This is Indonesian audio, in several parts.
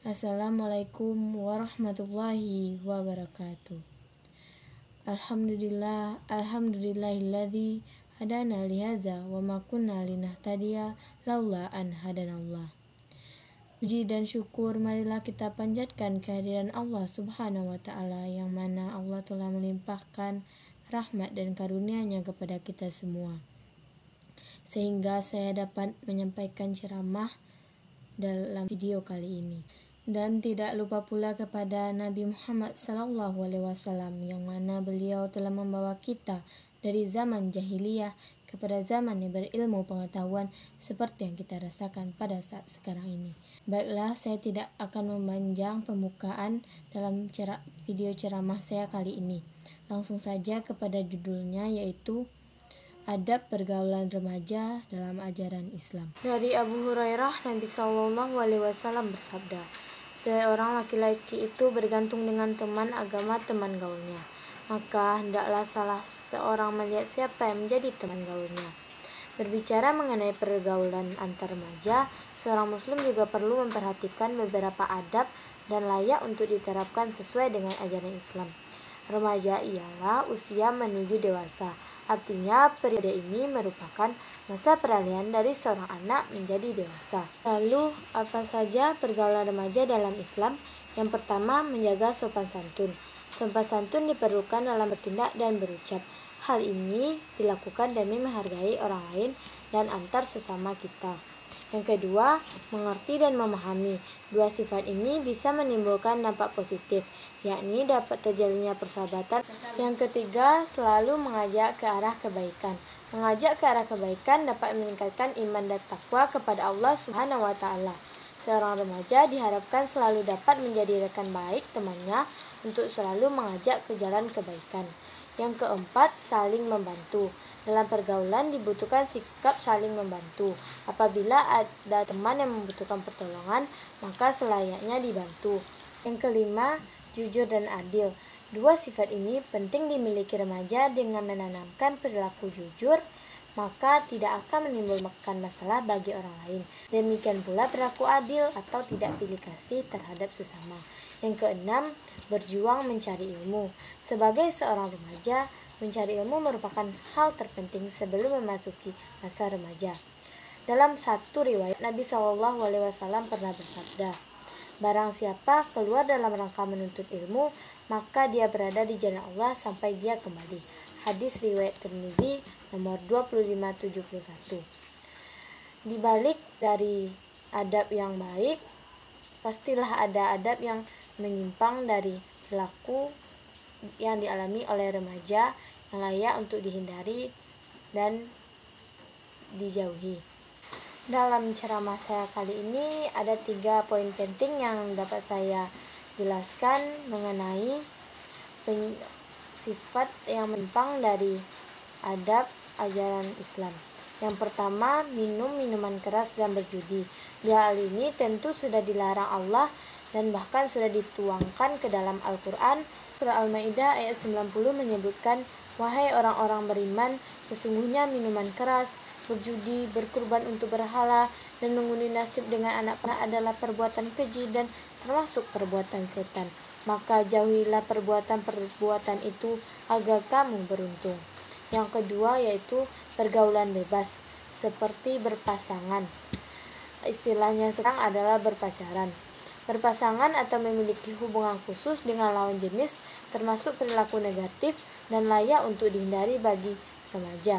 Assalamualaikum warahmatullahi wabarakatuh. Alhamdulillahilladzi hadana lihaza wa ma kunna linahtadiya laula an hadanallah. Puji dan syukur marilah kita panjatkan kehadiran Allah Subhanahu wa taala, yang mana Allah telah melimpahkan rahmat dan karunia-Nya kepada kita semua, sehingga saya dapat menyampaikan ceramah dalam video kali ini. Dan tidak lupa pula kepada Nabi Muhammad SAW, yang mana beliau telah membawa kita dari zaman jahiliyah kepada zaman yang berilmu pengetahuan seperti yang kita rasakan pada saat sekarang ini. Baiklah, saya tidak akan memanjang pembukaan dalam video ceramah saya kali ini. Langsung saja kepada judulnya, yaitu Adab Pergaulan Remaja dalam Ajaran Islam. Dari Abu Hurairah, Nabi SAW bersabda, seorang laki-laki itu bergantung dengan teman agama teman gaulnya, maka hendaklah salah seorang melihat siapa yang menjadi teman gaulnya. Berbicara mengenai pergaulan antar remaja, seorang muslim juga perlu memperhatikan beberapa adab dan layak untuk diterapkan sesuai dengan ajaran Islam. Remaja ialah usia menuju dewasa. Artinya periode ini merupakan masa peralihan dari seorang anak menjadi dewasa. Lalu, apa saja pergaulan remaja dalam Islam? Yang pertama, menjaga sopan santun. Sopan santun diperlukan dalam bertindak dan berucap. Hal ini dilakukan demi menghargai orang lain dan antar sesama kita. Yang kedua, mengerti dan memahami. Dua sifat ini bisa menimbulkan dampak positif, yakni dapat terjalinnya persahabatan. Yang ketiga, selalu mengajak ke arah kebaikan. Mengajak ke arah kebaikan dapat meningkatkan iman dan takwa kepada Allah Subhanahu wa taala. Seorang remaja diharapkan selalu dapat menjadi rekan baik temannya untuk selalu mengajak ke jalan kebaikan. Yang keempat, saling membantu. Dalam pergaulan dibutuhkan sikap saling membantu. Apabila ada teman yang membutuhkan pertolongan, maka selayaknya dibantu. Yang kelima, jujur dan adil. Dua sifat ini penting dimiliki remaja. Dengan menanamkan perilaku jujur, maka tidak akan menimbulkan masalah bagi orang lain. Demikian pula perilaku adil atau tidak pilih kasih terhadap sesama. Yang keenam, berjuang mencari ilmu. Sebagai seorang remaja, mencari ilmu merupakan hal terpenting sebelum memasuki masa remaja. Dalam satu riwayat, Nabi SAW pernah bersabda, barang siapa keluar dalam rangka menuntut ilmu, maka dia berada di jalan Allah sampai dia kembali. Hadis riwayat Tirmizi nomor 2571. Di balik dari adab yang baik, pastilah ada adab yang menyimpang dari perilaku yang dialami oleh remaja yang layak untuk dihindari dan dijauhi. Dalam ceramah saya kali ini ada 3 poin penting yang dapat saya jelaskan mengenai sifat yang menyimpang dari adab ajaran Islam. Yang pertama, minum minuman keras dan berjudi. Hal ini tentu sudah dilarang Allah dan bahkan sudah dituangkan ke dalam Al-Quran. Surah Al-Maidah ayat 90 menyebutkan, wahai orang-orang beriman, sesungguhnya minuman keras, berjudi, berkurban untuk berhala, dan mengundi nasib dengan anak panah adalah perbuatan keji dan termasuk perbuatan setan. Maka jauhilah perbuatan itu agar kamu beruntung. Yang kedua yaitu pergaulan bebas, seperti berpasangan. Istilahnya sekarang adalah berpacaran. Berpasangan atau memiliki hubungan khusus dengan lawan jenis termasuk perilaku negatif dan layak untuk dihindari bagi remaja.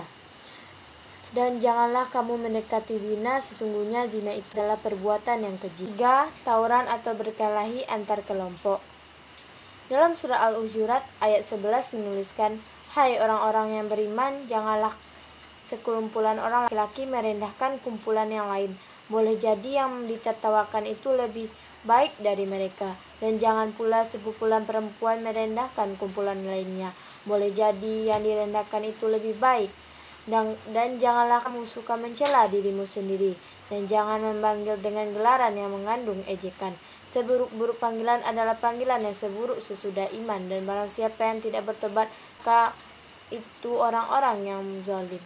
Dan janganlah kamu mendekati zina, sesungguhnya zina itu adalah perbuatan yang keji. 3. Tawuran atau berkelahi antar kelompok. Dalam surah Al-Hujurat ayat 11 menuliskan, hai orang-orang yang beriman, janganlah sekumpulan orang laki-laki merendahkan kumpulan yang lain. Boleh jadi yang ditertawakan itu lebih baik dari mereka, dan jangan pula sekumpulan perempuan merendahkan kumpulan lainnya. Boleh jadi yang direndahkan itu lebih baik. Dan janganlah kamu suka mencela dirimu sendiri, dan jangan memanggil dengan gelaran yang mengandung ejekan. Seburuk-buruk panggilan adalah panggilan yang seburuk sesudah iman, dan barang siapa yang tidak bertobat, maka itu orang-orang yang zalim.